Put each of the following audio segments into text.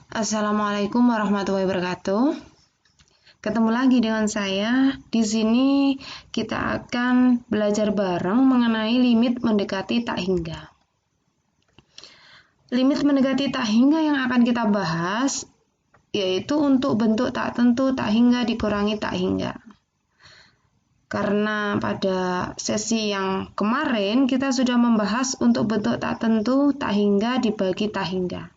Assalamualaikum warahmatullahi wabarakatuh. Ketemu lagi dengan saya. Di sini kita akan belajar bareng mengenai limit mendekati tak hingga. Limit mendekati tak hingga yang akan kita bahas yaitu untuk bentuk tak tentu, tak hingga dikurangi tak hingga. Karena pada sesi yang kemarin kita sudah membahas untuk bentuk tak tentu, tak hingga dibagi tak hingga.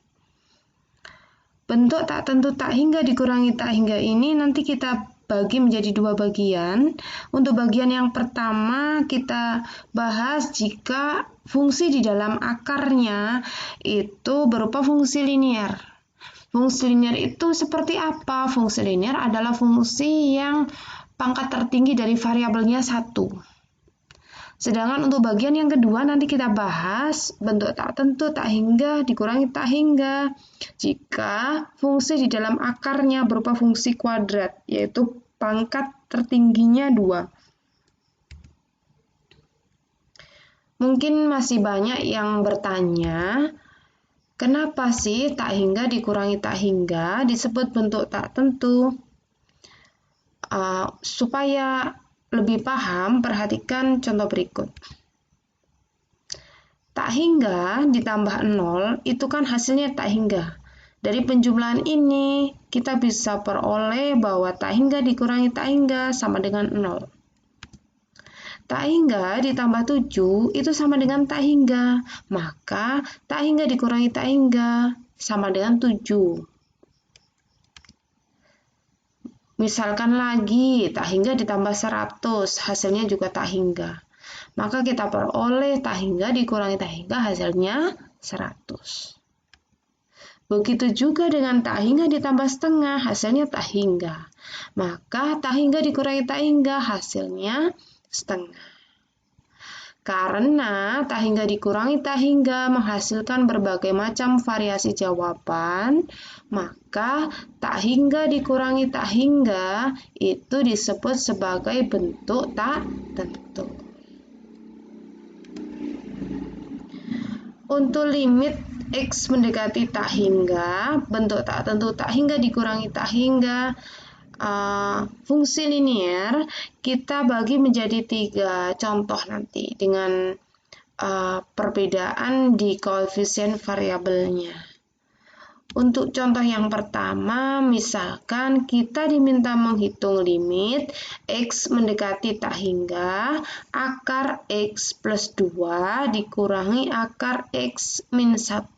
Bentuk tak tentu tak hingga dikurangi tak hingga ini nanti kita bagi menjadi dua bagian. Untuk bagian yang pertama kita bahas jika fungsi di dalam akarnya itu berupa fungsi linier. Fungsi linier itu seperti apa? Fungsi linier adalah fungsi yang pangkat tertinggi dari variabelnya 1. Sedangkan untuk bagian yang kedua nanti kita bahas bentuk tak tentu, tak hingga, dikurangi tak hingga jika fungsi di dalam akarnya berupa fungsi kuadrat, yaitu pangkat tertingginya 2. Mungkin masih banyak yang bertanya, kenapa sih tak hingga dikurangi tak hingga disebut bentuk tak tentu? Supaya lebih paham, perhatikan contoh berikut. Tak hingga ditambah 0 itu kan hasilnya tak hingga. Dari penjumlahan ini kita bisa peroleh bahwa tak hingga dikurangi tak hingga sama dengan 0. Tak hingga ditambah 7 itu sama dengan tak hingga. Maka tak hingga dikurangi tak hingga sama dengan 7. Misalkan lagi, tak hingga ditambah 100, hasilnya juga tak hingga. Maka kita peroleh tak hingga dikurangi tak hingga hasilnya 100. Begitu juga dengan tak hingga ditambah setengah, hasilnya tak hingga. Maka tak hingga dikurangi tak hingga hasilnya setengah. Karena tak hingga dikurangi tak hingga menghasilkan berbagai macam variasi jawaban, maka tak hingga dikurangi tak hingga itu disebut sebagai bentuk tak tentu. Untuk limit X mendekati tak hingga, bentuk tak tentu tak hingga dikurangi tak hingga, fungsi linier kita bagi menjadi 3 contoh nanti dengan perbedaan di koefisien variabelnya. Untuk contoh yang pertama, misalkan kita diminta menghitung limit X mendekati tak hingga akar X plus 2 dikurangi akar X min 1.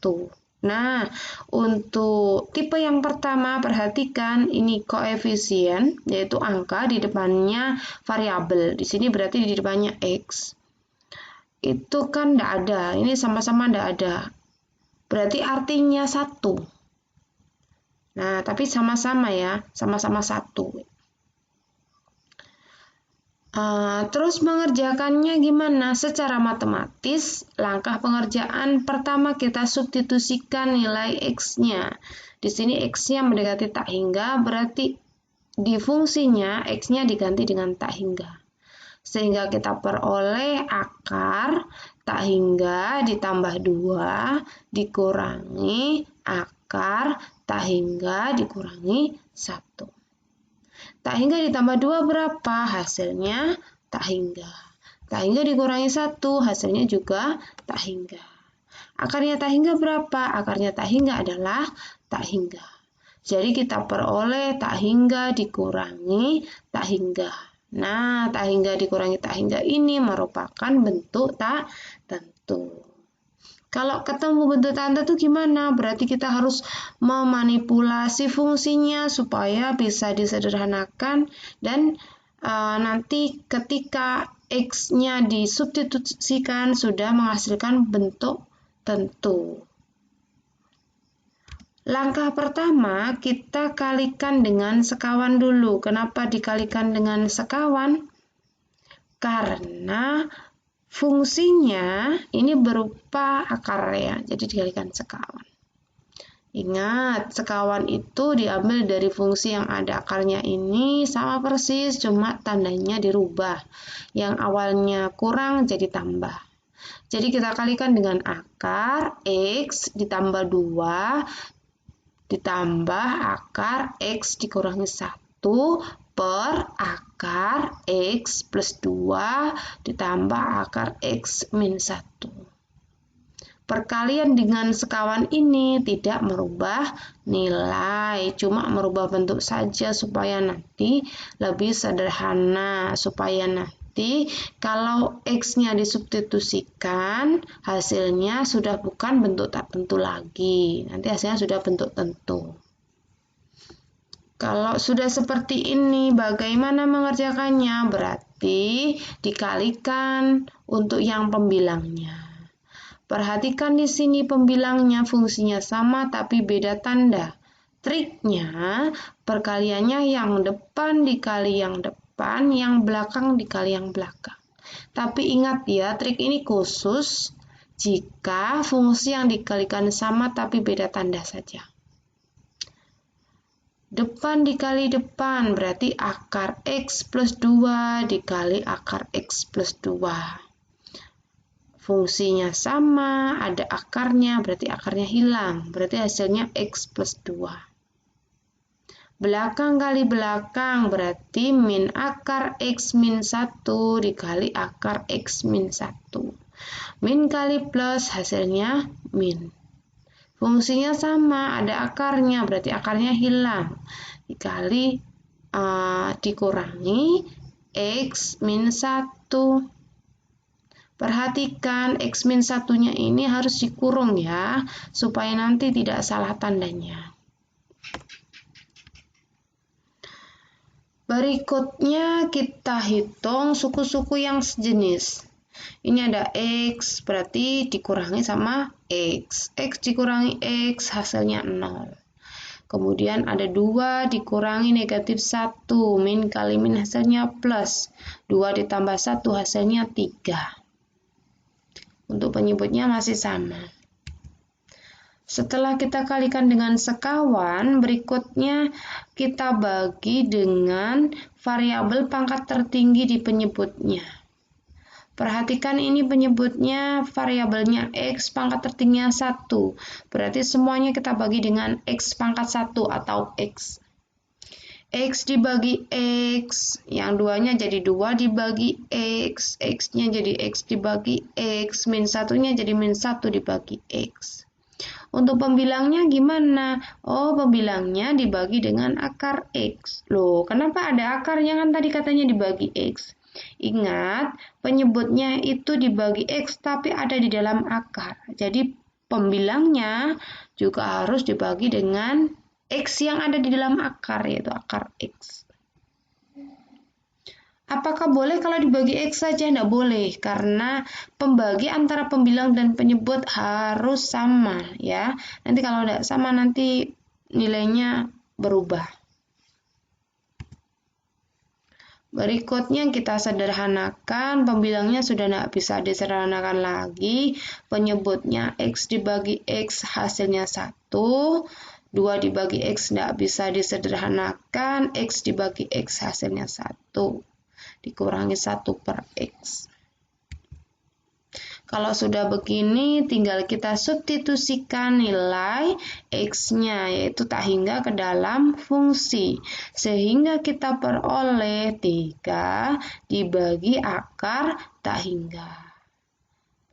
Nah, untuk tipe yang pertama, perhatikan ini koefisien, yaitu angka di depannya variabel. Di sini berarti di depannya X. Itu kan tidak ada, ini sama-sama tidak ada. Berarti artinya 1. Nah, tapi sama-sama ya, sama-sama 1. Terus mengerjakannya gimana? Secara matematis, langkah pengerjaan pertama kita substitusikan nilai X-nya. Di sini X-nya mendekati tak hingga, berarti di fungsinya X-nya diganti dengan tak hingga. Sehingga kita peroleh akar tak hingga ditambah 2 dikurangi akar tak hingga dikurangi 1. Tak hingga ditambah 2 berapa? Hasilnya tak hingga. Tak hingga dikurangi 1, hasilnya juga tak hingga. Akarnya tak hingga berapa? Akarnya tak hingga adalah tak hingga. Jadi kita peroleh tak hingga dikurangi tak hingga. Nah, tak hingga dikurangi tak hingga ini merupakan bentuk tak tentu. Kalau ketemu bentuk tak tentu gimana? Berarti kita harus memanipulasi fungsinya supaya bisa disederhanakan dan nanti ketika X-nya disubstitusikan sudah menghasilkan bentuk tentu. Langkah pertama kita kalikan dengan sekawan dulu. Kenapa dikalikan dengan sekawan? Karena fungsinya ini berupa akar ya, jadi dikalikan sekawan. Ingat, sekawan itu diambil dari fungsi yang ada akarnya ini sama persis, cuma tandanya dirubah. Yang awalnya kurang jadi tambah. Jadi kita kalikan dengan akar X ditambah 2 ditambah akar X dikurangi 1 per akar X plus 2 ditambah akar X min 1. Perkalian dengan sekawan ini tidak merubah nilai, cuma merubah bentuk saja supaya nanti lebih sederhana, supaya nanti kalau X-nya disubstitusikan, hasilnya sudah bukan bentuk tak tentu lagi, nanti hasilnya sudah bentuk tentu. Kalau sudah seperti ini, bagaimana mengerjakannya? Berarti dikalikan untuk yang pembilangnya. Perhatikan di sini pembilangnya fungsinya sama tapi beda tanda. Triknya perkaliannya yang depan dikali yang depan, yang belakang dikali yang belakang. Tapi ingat ya, trik ini khusus jika fungsi yang dikalikan sama tapi beda tanda saja. Depan dikali depan berarti akar X plus 2 dikali akar X plus 2. Fungsinya sama, ada akarnya, berarti akarnya hilang. Berarti hasilnya X plus 2. Belakang kali belakang, berarti min akar X min 1 dikali akar X min 1. Min kali plus, hasilnya min. Fungsinya sama, ada akarnya, berarti akarnya hilang. Dikali, dikurangi X min 1. Perhatikan X min 1-nya ini harus dikurung ya, supaya nanti tidak salah tandanya. Berikutnya kita hitung suku-suku yang sejenis. Ini ada X, berarti dikurangi sama X. X dikurangi X, hasilnya 0. Kemudian ada 2 dikurangi negatif 1, min kali min hasilnya plus. 2 ditambah 1 hasilnya 3. Untuk penyebutnya masih sama. Setelah kita kalikan dengan sekawan, berikutnya kita bagi dengan variabel pangkat tertinggi di penyebutnya. Perhatikan ini penyebutnya variabelnya X pangkat tertingginya 1. Berarti semuanya kita bagi dengan X pangkat 1 atau X. X dibagi X, yang duanya jadi 2 dibagi X, X-nya jadi X dibagi X, min 1-nya jadi min 1 dibagi X. Untuk pembilangnya gimana? Oh, pembilangnya dibagi dengan akar X. Loh, kenapa ada akarnya kan tadi katanya dibagi X? Ingat, penyebutnya itu dibagi X tapi ada di dalam akar. Jadi, pembilangnya juga harus dibagi dengan X yang ada di dalam akar, yaitu akar X. Apakah boleh kalau dibagi X saja? Tidak boleh, karena pembagi antara pembilang dan penyebut harus sama. Ya. Nanti kalau tidak sama, nanti nilainya berubah. Berikutnya kita sederhanakan, pembilangnya sudah tidak bisa disederhanakan lagi. Penyebutnya X dibagi X, hasilnya 1. 2 dibagi X tidak bisa disederhanakan, X dibagi X hasilnya 1. Dikurangi 1 per X. Kalau sudah begini, tinggal kita substitusikan nilai X-nya, yaitu tak hingga ke dalam fungsi. Sehingga kita peroleh 3 dibagi akar tak hingga.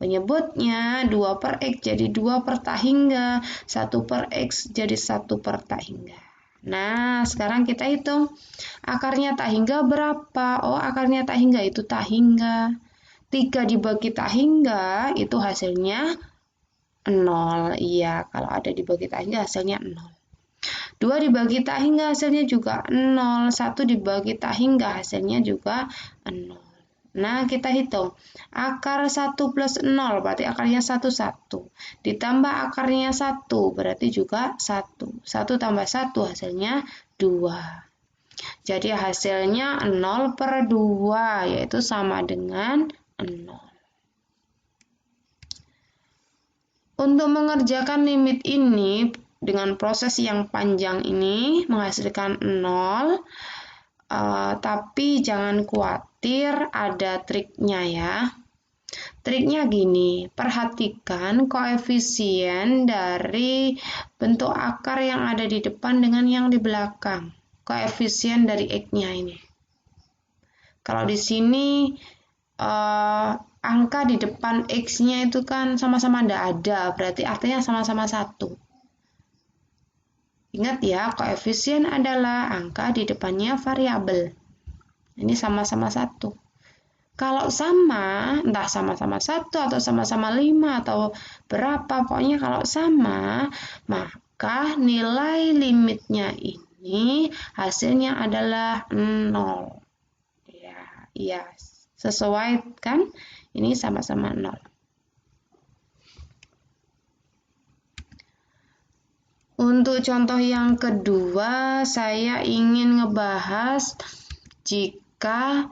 Penyebutnya 2 per X jadi 2 per tak hingga, 1 per X jadi 1 per tak hingga. Nah, sekarang kita hitung. Akarnya tak hingga berapa? Oh, akarnya tak hingga itu tak hingga. 3 dibagi tak hingga itu hasilnya 0. Iya, kalau ada dibagi tak hingga hasilnya 0. 2 dibagi tak hingga hasilnya juga 0. 1 dibagi tak hingga hasilnya juga 0. Nah, kita hitung. Akar 1 plus 0, berarti akarnya 1, 1. Ditambah akarnya 1, berarti juga 1. 1 tambah 1, hasilnya 2. Jadi hasilnya 0 per 2, yaitu sama dengan 0. Untuk mengerjakan limit ini, dengan proses yang panjang ini, menghasilkan 0, tapi jangan khawatir, ada triknya ya. Triknya gini, perhatikan koefisien dari bentuk akar yang ada di depan dengan yang di belakang. Koefisien dari X-nya ini. Kalau di sini angka di depan X-nya itu kan sama-sama tidak ada, berarti artinya sama-sama 1. Ingat ya, koefisien adalah angka di depannya variabel. Ini sama-sama 1. Kalau sama, entah sama-sama 1 atau sama-sama 5 atau berapa, pokoknya kalau sama, maka nilai limitnya ini hasilnya adalah 0. Ya, sesuai kan? Ini sama-sama 0. Untuk contoh yang kedua, saya ingin ngebahas jika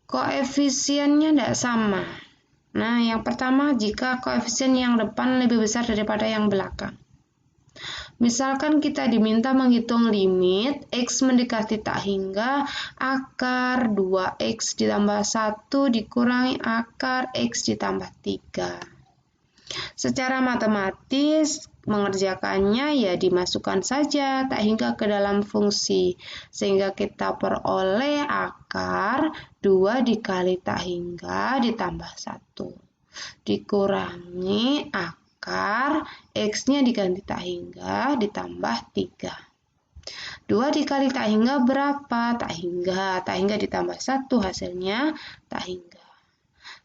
koefisiennya tidak sama. Nah, yang pertama jika koefisien yang depan lebih besar daripada yang belakang. Misalkan kita diminta menghitung limit X mendekati tak hingga akar 2X ditambah 1 dikurangi akar X ditambah 3. Secara matematis, mengerjakannya ya dimasukkan saja tak hingga ke dalam fungsi, sehingga kita peroleh akar 2 dikali tak hingga ditambah 1. Dikurangi akar X-nya diganti tak hingga ditambah 3. 2 dikali tak hingga berapa? Tak hingga ditambah 1 hasilnya tak hingga.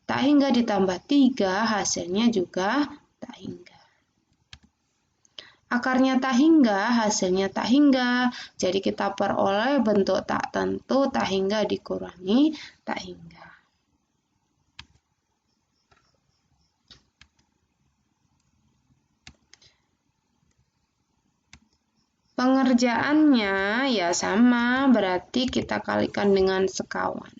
Tak hingga ditambah 3 hasilnya juga tak hingga. Akarnya tak hingga, hasilnya tak hingga. Jadi kita peroleh bentuk tak tentu tak hingga dikurangi tak hingga. Pengerjaannya ya sama, berarti kita kalikan dengan sekawan.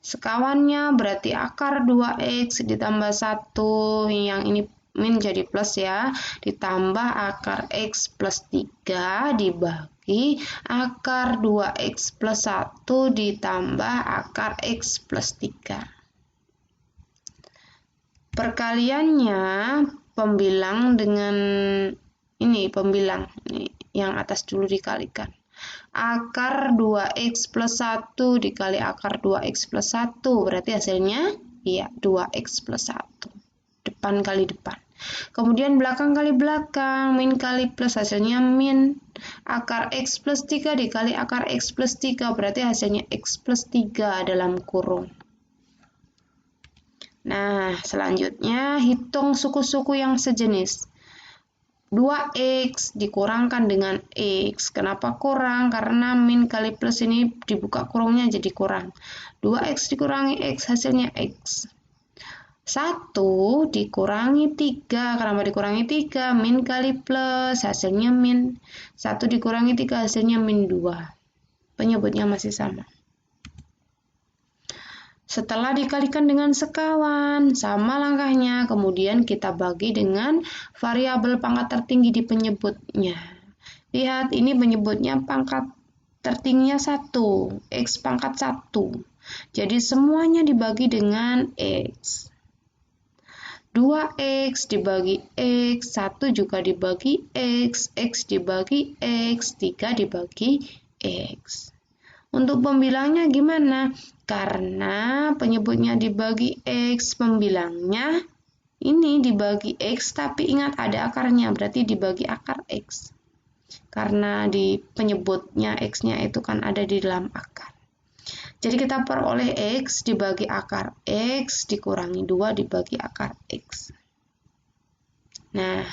Sekawannya berarti akar 2X ditambah 1, yang ini min jadi plus ya, ditambah akar X plus 3 dibagi akar 2X plus 1 ditambah akar X plus 3. Perkaliannya pembilang dengan ini pembilang, ini yang atas dulu dikalikan. Akar 2X plus 1 dikali akar 2X plus 1, berarti hasilnya ya 2X plus 1. Depan kali depan. Kemudian belakang kali belakang, min kali plus hasilnya min. Akar X plus 3 dikali akar X plus 3, berarti hasilnya X plus 3 dalam kurung. Nah, selanjutnya hitung suku-suku yang sejenis. 2X dikurangkan dengan X. Kenapa kurang? Karena min kali plus ini dibuka kurungnya jadi kurang. 2X dikurangi X hasilnya X. 1 dikurangi 3. Kenapa dikurangi 3? Min kali plus hasilnya min. 1 dikurangi 3 hasilnya min 2. Penyebutnya masih sama. Setelah dikalikan dengan sekawan, sama langkahnya, kemudian kita bagi dengan variabel pangkat tertinggi di penyebutnya. Lihat, ini penyebutnya pangkat tertingginya 1, X pangkat 1. Jadi semuanya dibagi dengan X. 2X dibagi X, 1 juga dibagi X, X dibagi X, 3 dibagi X. Untuk pembilangnya gimana? Karena penyebutnya dibagi X, pembilangnya ini dibagi X, tapi ingat ada akarnya, berarti dibagi akar X. Karena di penyebutnya X-nya itu kan ada di dalam akar. Jadi kita peroleh X dibagi akar X dikurangi 2 dibagi akar X. Nah,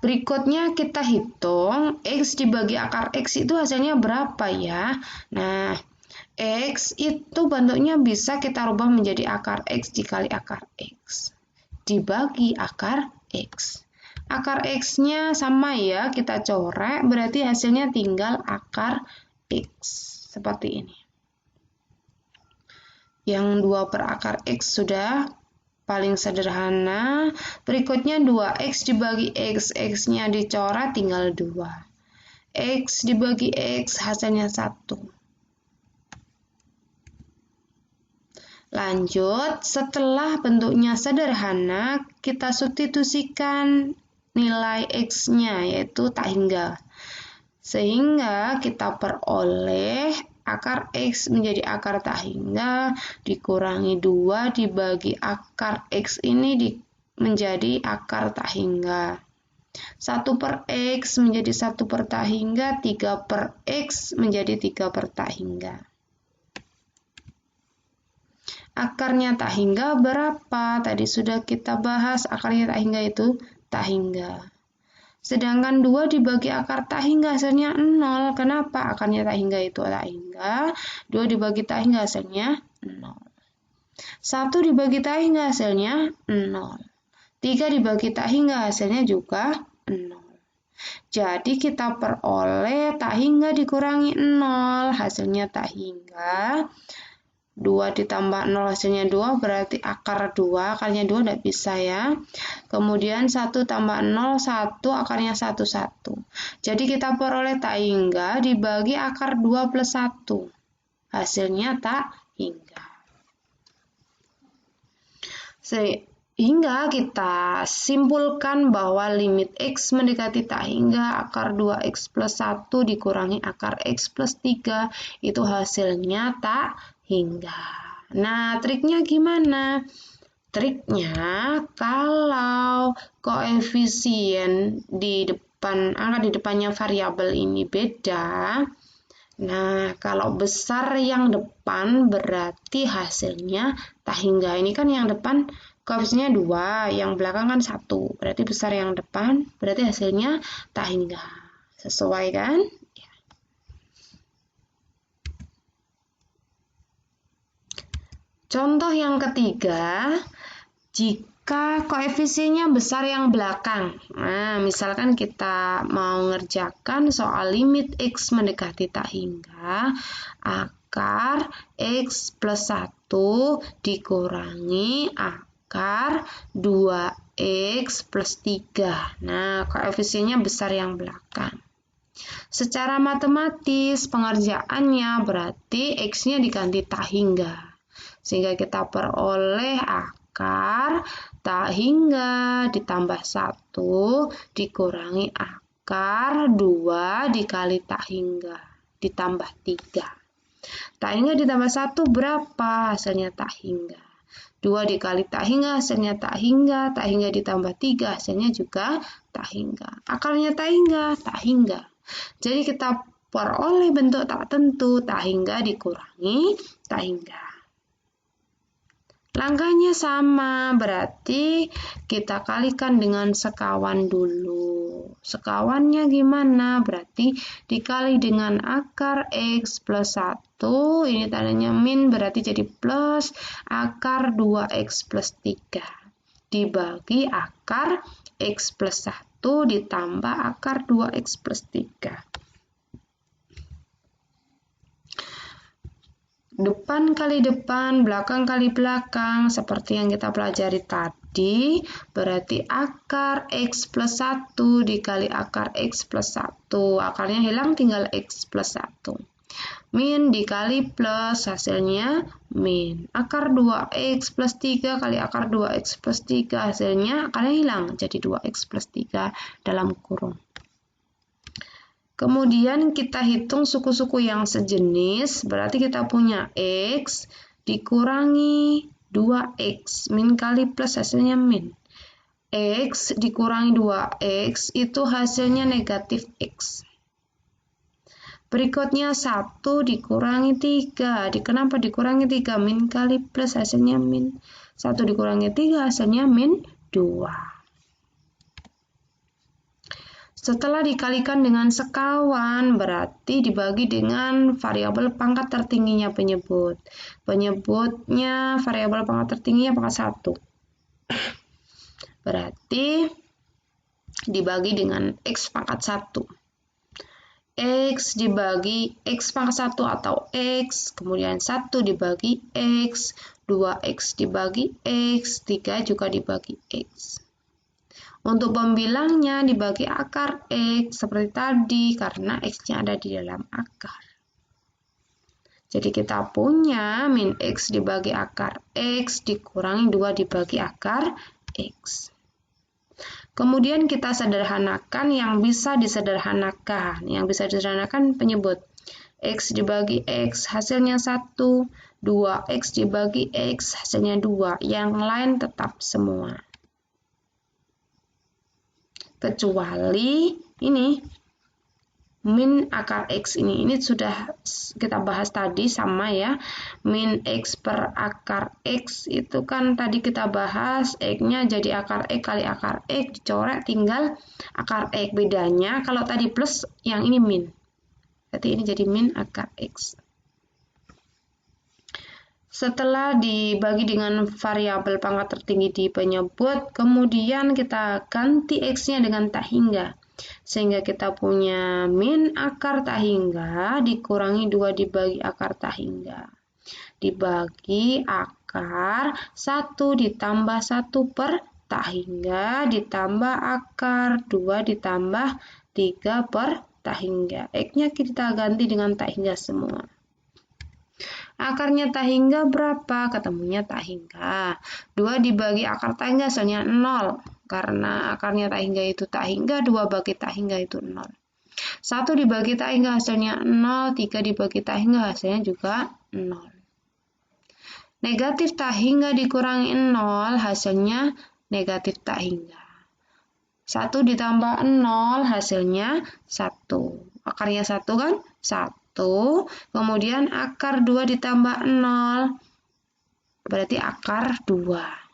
berikutnya kita hitung X dibagi akar X itu hasilnya berapa ya? Nah, X itu bentuknya bisa kita rubah menjadi akar X dikali akar X dibagi akar X. Akar X-nya sama ya, kita coret, berarti hasilnya tinggal akar X. Seperti ini. Yang 2 per akar X sudah paling sederhana. Berikutnya 2X dibagi X, X-nya dicoret tinggal 2. X dibagi X hasilnya 1. Lanjut, setelah bentuknya sederhana, kita substitusikan nilai X-nya, yaitu tak hingga. Sehingga kita peroleh akar X menjadi akar tak hingga dikurangi 2 dibagi akar X ini menjadi akar tak hingga. 1 per X menjadi 1 per tak hingga, 3 per X menjadi 3 per tak hingga. Akarnya tak hingga berapa? Tadi sudah kita bahas akarnya tak hingga itu tak hingga. Sedangkan 2 dibagi akar tak hingga hasilnya 0. Kenapa? Akarnya tak hingga itu tak hingga. 2 dibagi tak hingga hasilnya 0. 1 dibagi tak hingga hasilnya 0. 3 dibagi tak hingga hasilnya juga 0. Jadi kita peroleh tak hingga dikurangi 0. Hasilnya tak hingga. 2 ditambah 0 hasilnya 2, berarti akar 2, akarnya 2 tidak bisa ya. Kemudian 1 tambah 0, 1, akarnya 1, 1. Jadi kita peroleh tak hingga dibagi akar 2 plus 1. Hasilnya tak hingga. Sehingga kita simpulkan bahwa limit X mendekati tak hingga akar 2X plus 1 dikurangi akar X plus 3 itu hasilnya tak hingga. Nah, triknya gimana? Triknya kalau koefisien di depan, angka di depannya variabel ini beda. Nah, kalau besar yang depan berarti hasilnya tak hingga. Ini kan yang depan koefisiennya 2, yang belakang kan 1. Berarti besar yang depan, berarti hasilnya tak hingga. Sesuai kan? Ya. Contoh yang ketiga, jika koefisiennya besar yang belakang. Nah, misalkan kita mau ngerjakan soal limit X mendekati tak hingga, akar X plus 1 dikurangi akar 2X plus 3. Nah, koefisiennya besar yang belakang. Secara matematis, pengerjaannya berarti X-nya diganti tak hingga. Sehingga kita peroleh akar tak hingga ditambah 1 dikurangi akar 2 dikali tak hingga ditambah 3. Tak hingga ditambah 1 berapa? Hasilnya tak hingga. 2 dikali tak hingga hasilnya tak hingga ditambah 3 hasilnya juga tak hingga. Akarnya tak hingga. Jadi kita peroleh bentuk tak tentu, tak hingga dikurangi tak hingga. Langkahnya sama, berarti kita kalikan dengan sekawan dulu. Sekawannya gimana? Berarti dikali dengan akar X plus 1, ini tandanya min berarti jadi plus akar 2X plus 3. Dibagi akar X plus 1 ditambah akar 2X plus 3. Depan kali depan, belakang kali belakang, seperti yang kita pelajari tadi, berarti akar X plus 1 dikali akar X plus 1. Akarnya hilang, tinggal X plus 1. Min dikali plus, hasilnya min. Akar 2X plus 3 kali akar 2X plus 3, hasilnya akarnya hilang, jadi 2X plus 3 dalam kurung. Kemudian kita hitung suku-suku yang sejenis, berarti kita punya X dikurangi 2X, min kali plus hasilnya min. X dikurangi 2X itu hasilnya negatif X. Berikutnya 1 dikurangi 3, kenapa dikurangi 3? Min kali plus hasilnya min. 1 dikurangi 3 hasilnya min 2. Setelah dikalikan dengan sekawan, berarti dibagi dengan variabel pangkat tertingginya penyebut. Penyebutnya variabel pangkat tertingginya pangkat 1. Berarti dibagi dengan X pangkat 1. X dibagi X pangkat 1 atau X, kemudian 1 dibagi X, 2X dibagi X, 3 juga dibagi X. Untuk pembilangnya dibagi akar X seperti tadi karena X-nya ada di dalam akar. Jadi kita punya min X dibagi akar X dikurangi 2 dibagi akar X. Kemudian kita sederhanakan yang bisa disederhanakan. Yang bisa disederhanakan penyebut. X dibagi X hasilnya 1. 2X dibagi X hasilnya 2. Yang lain tetap semua. Kecuali ini. Min akar X ini sudah kita bahas tadi sama ya. Min X per akar X itu kan tadi kita bahas X-nya jadi akar X kali akar X dicoret tinggal akar X. Bedanya kalau tadi plus yang ini min. Berarti ini jadi min akar X. Setelah dibagi dengan variabel pangkat tertinggi di penyebut, kemudian kita ganti X-nya dengan tak hingga. Sehingga kita punya min akar tak hingga dikurangi 2 dibagi akar tak hingga. Dibagi akar 1 ditambah 1 per tak hingga ditambah akar 2 ditambah 3 per tak hingga. X-nya kita ganti dengan tak hingga semua. Akarnya tak hingga berapa? Ketemunya tak hingga. 2 dibagi akar tak hingga hasilnya 0. Karena akarnya tak hingga itu tak hingga, 2 bagi tak hingga itu 0. 1 dibagi tak hingga hasilnya 0, 3 dibagi tak hingga hasilnya juga 0. Negatif tak hingga dikurangi 0 hasilnya negatif tak hingga. 1 ditambah 0 hasilnya 1. Akarnya 1 kan? 1. Kemudian akar 2 ditambah 0 berarti akar 2.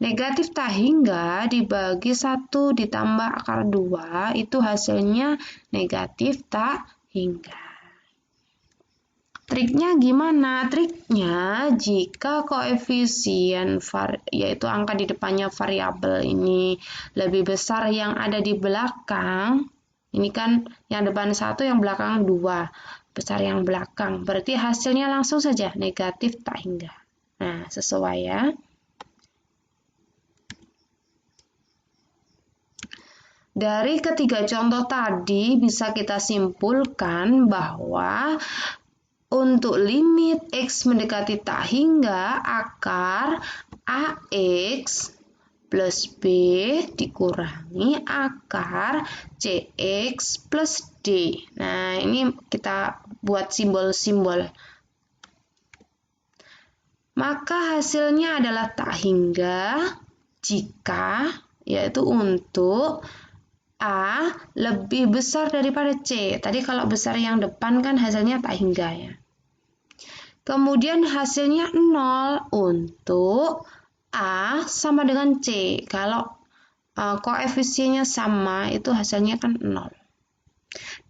Negatif tak hingga dibagi 1 ditambah akar 2 itu hasilnya negatif tak hingga. Triknya gimana? Triknya jika koefisien yaitu angka di depannya variabel ini lebih besar yang ada di belakang. Ini kan yang depan 1, yang belakang 2. Besar yang belakang. Berarti hasilnya langsung saja negatif tak hingga. Nah, sesuai ya. Dari ketiga contoh tadi bisa kita simpulkan bahwa untuk limit X mendekati tak hingga akar AX plus B dikurangi akar CX plus D. Nah, ini kita buat simbol-simbol. Maka hasilnya adalah tak hingga jika, yaitu untuk A lebih besar daripada C. Tadi kalau besar yang depan kan hasilnya tak hingga ya. Kemudian hasilnya 0 untuk A sama dengan C. Kalau koefisiennya sama itu hasilnya kan 0.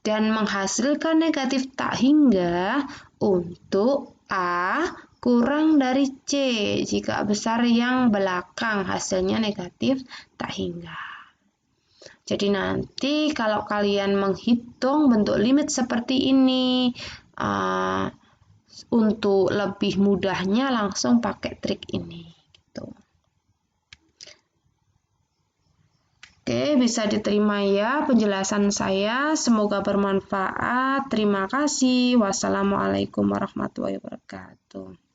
Dan menghasilkan negatif tak hingga untuk A kurang dari C. Jika besar yang belakang hasilnya negatif tak hingga. Jadi nanti kalau kalian menghitung bentuk limit seperti ini, untuk lebih mudahnya langsung pakai trik ini. Gitu. Oke, bisa diterima ya penjelasan saya. Semoga bermanfaat. Terima kasih. Wassalamualaikum warahmatullahi wabarakatuh.